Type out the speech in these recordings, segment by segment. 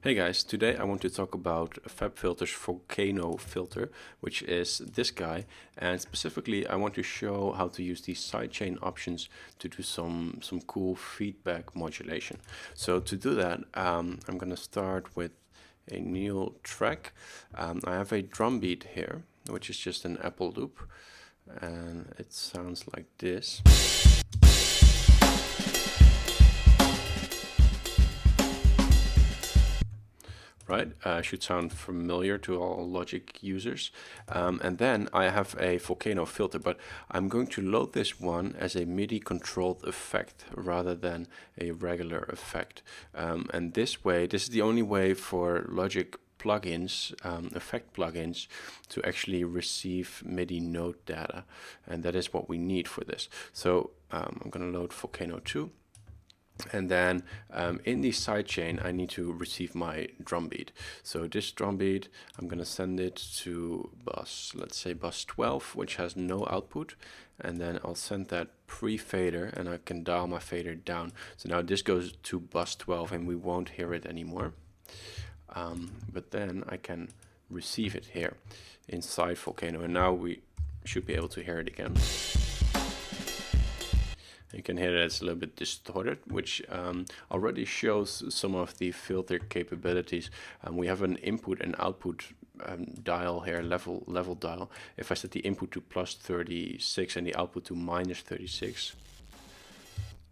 Hey guys, today I want to talk about Fabfilters Volcano filter, which is this guy, and specifically I want to show how to use these sidechain options to do some cool feedback modulation. So to do that, I'm going to start with a new track. I have a drum beat here, which is just an Apple loop, and it sounds like this. Right, should sound familiar to all Logic users. And then I have a Volcano filter, but I'm going to load this one as a MIDI controlled effect rather than a regular effect. And this way, this is the only way for Logic plugins, effect plugins, to actually receive MIDI note data. And that is what we need for this. So I'm going to load Volcano 2. And then in the sidechain, I need to receive my drum beat. So this drum beat, I'm going to send it to bus, let's say bus 12, which has no output. And then I'll send that pre-fader, and I can dial my fader down. So now this goes to bus 12, and we won't hear it anymore. But then I can receive it here inside Volcano, and now we should be able to hear it again. You can hear that it's a little bit distorted, which already shows some of the filter capabilities. We have an input and output dial here, level dial. If I set the input to plus 36 and the output to minus 36,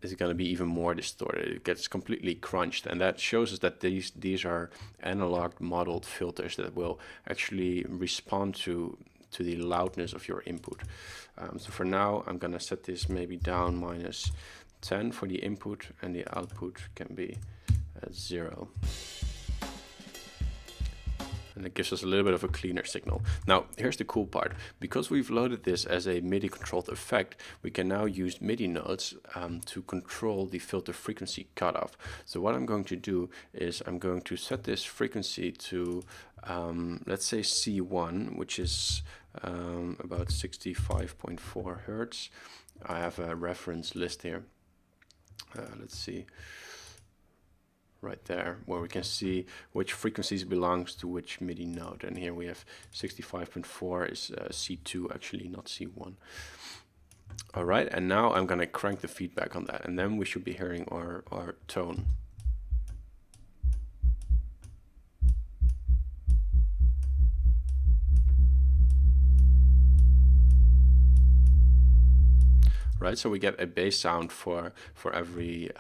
it's going to be even more distorted. It gets completely crunched, and that shows us that these are analog modeled filters that will actually respond to the loudness of your input. So for now, I'm going to set this maybe down minus 10 for the input, and the output can be at 0. And it gives us a little bit of a cleaner signal. Now, here's the cool part. Because we've loaded this as a MIDI controlled effect, we can now use MIDI notes to control the filter frequency cutoff. So what I'm going to do is I'm going to set this frequency to, let's say C1, which is about 65.4 Hertz. I have a reference list here. Let's see. Right there, where we can see which frequencies belongs to which MIDI note. And here we have 65.4 is C2, actually, not C1. All right, and now I'm going to crank the feedback on that, and then we should be hearing our tone. Right, so we get a bass sound for every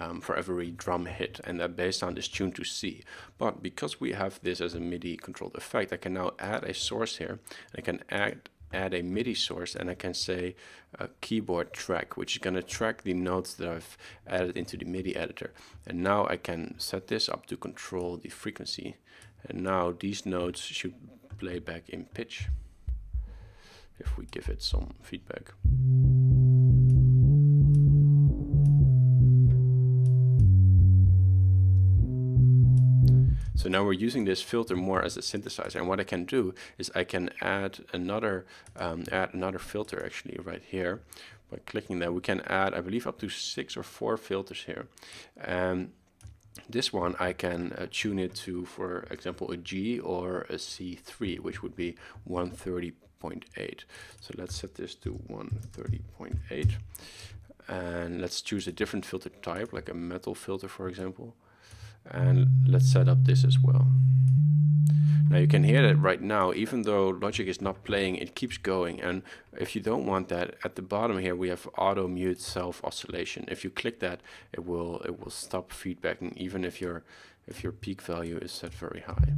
drum hit, and that bass sound is tuned to C. But because we have this as a MIDI controlled effect, I can now add a source here. I can add a MIDI source, and I can say a keyboard track, which is going to track the notes that I've added into the MIDI editor. And now I can set this up to control the frequency. And now these notes should play back in pitch if we give it some feedback. So now we're using this filter more as a synthesizer, and what I can do is I can add another filter actually right here. By clicking that, we can add, I believe, up to 6 or 4 filters here. And this one I can tune it to, for example, a G or a C3, which would be 130.8. So let's set this to 130.8, and let's choose a different filter type, like a metal filter, for example. And let's set up this as well. Now you can hear that right now, even though Logic is not playing, it keeps going. And if you don't want that, at the bottom here we have auto mute self oscillation. If you click that, it will stop feedbacking, even if your peak value is set very high.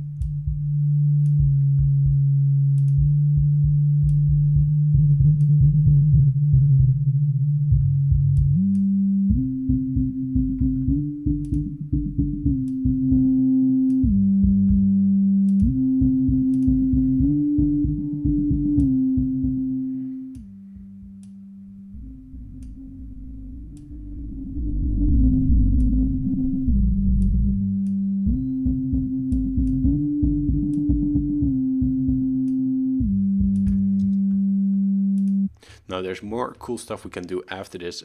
Now there's more cool stuff we can do after this.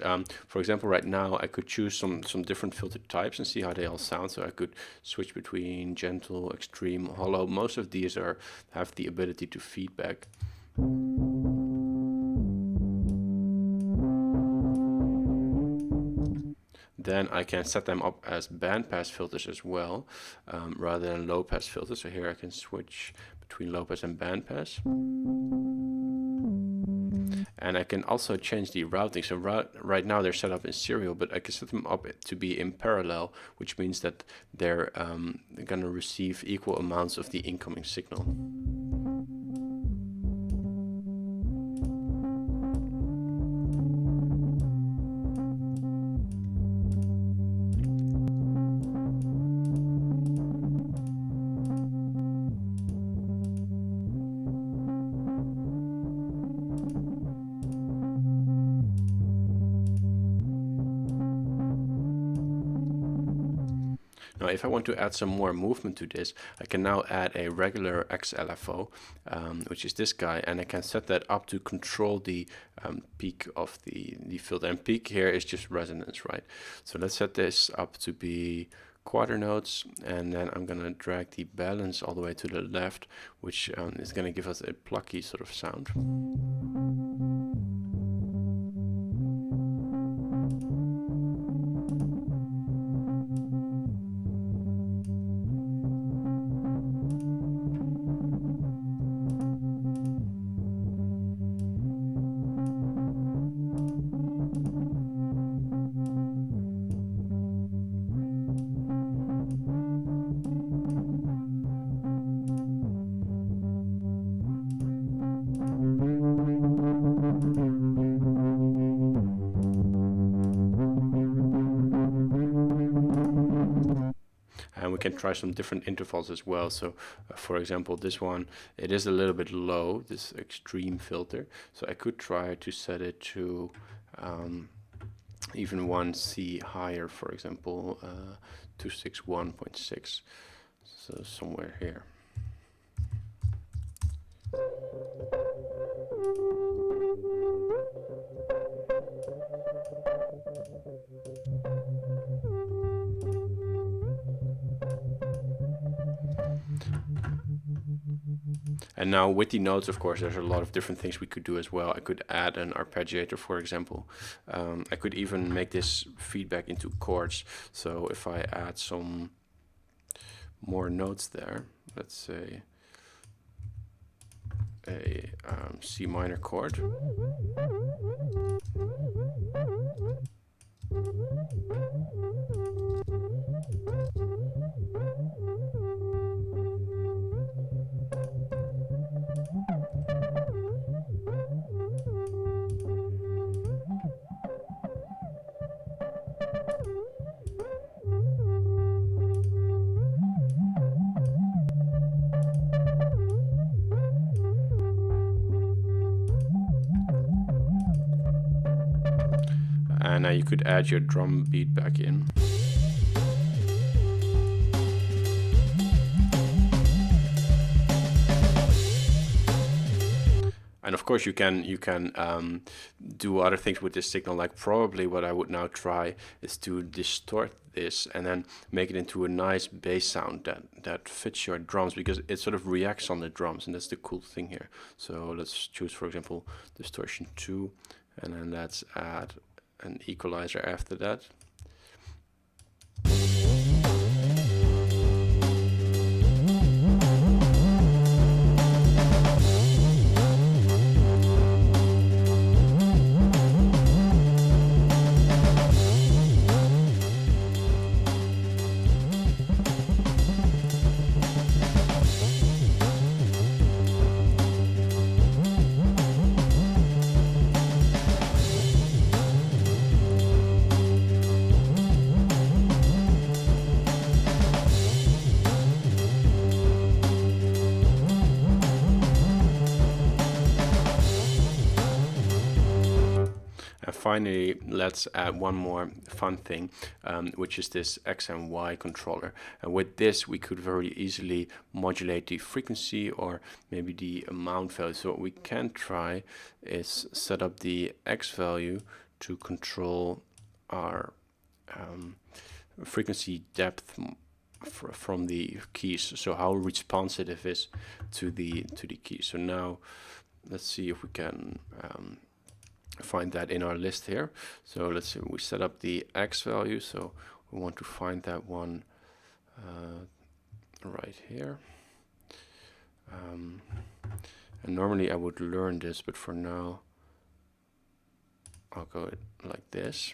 For example, right now I could choose some different filter types and see how they all sound. So I could switch between gentle, extreme, hollow. Most of these have the ability to feedback. Then I can set them up as bandpass filters as well, rather than low pass filters. So here I can switch between low pass and bandpass. And I can also change the routing. So right now they're set up in serial, but I can set them up to be in parallel, which means that they're going to receive equal amounts of the incoming signal. Now, if I want to add some more movement to this, I can now add a regular XLFO, which is this guy, and I can set that up to control the peak of the filter. And peak here is just resonance, right? So let's set this up to be quarter notes, and then I'm gonna drag the balance all the way to the left, which is gonna give us a plucky sort of sound. And we can try some different intervals as well. So for example, this one, it is a little bit low, this extreme filter. So I could try to set it to even 1C higher, for example, 261.6. So somewhere here. And now with the notes, of course, there's a lot of different things we could do as well. I could add an arpeggiator, for example. I could even make this feedback into chords. So if I add some more notes there, let's say a C minor chord. And now you could add your drum beat back in. And of course you can do other things with this signal, like probably what I would now try is to distort this and then make it into a nice bass sound that fits your drums, because it sort of reacts on the drums, and that's the cool thing here. So let's choose, for example, distortion 2, and then let's add an equalizer after that. finally, let's add one more fun thing, which is this X and Y controller. And with this, we could very easily modulate the frequency or maybe the amount value. So what we can try is set up the X value to control our frequency depth from the keys, so how responsive it is to the keys. So now let's see if we can find that in our list here. So let's see, we set up the X value, so we want to find that one right here. And normally I would learn this, but for now I'll go like this.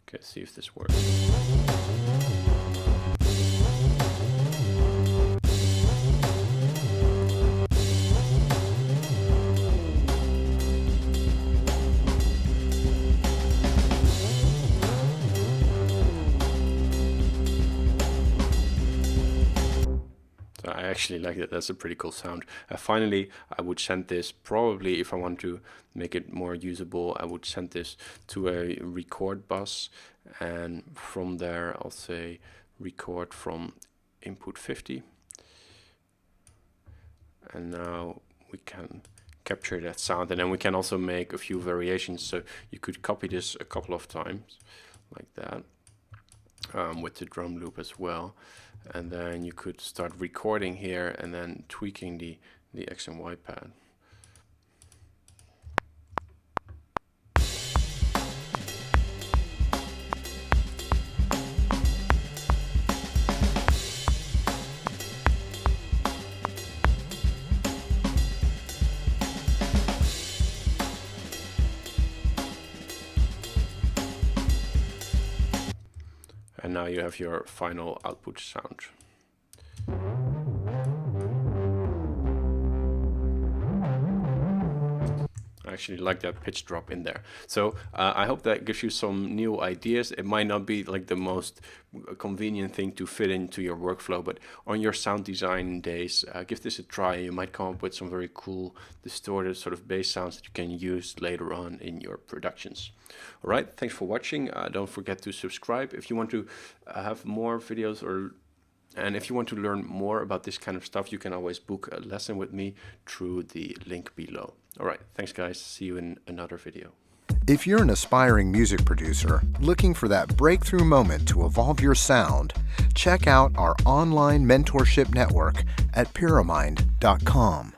Okay, see if this works. I actually like that. That's a pretty cool sound. Finally, I would send this, probably if I want to make it more usable, I would send this to a record bus, and from there I'll say record from input 50, and now we can capture that sound, and then we can also make a few variations. So you could copy this a couple of times like that, with the drum loop as well, and then you could start recording here and then tweaking the X and Y pad. And now you have your final output sound. I actually like that pitch drop in there. So I hope that gives you some new ideas. It might not be like the most convenient thing to fit into your workflow, but on your sound design days, give this a try. You might come up with some very cool distorted sort of bass sounds that you can use later on in your productions. All right, thanks for watching. Don't forget to subscribe if you want to have more videos, and if you want to learn more about this kind of stuff, you can always book a lesson with me through the link below. All right, thanks guys. See you in another video. If you're an aspiring music producer looking for that breakthrough moment to evolve your sound, check out our online mentorship network at Pyramind.com.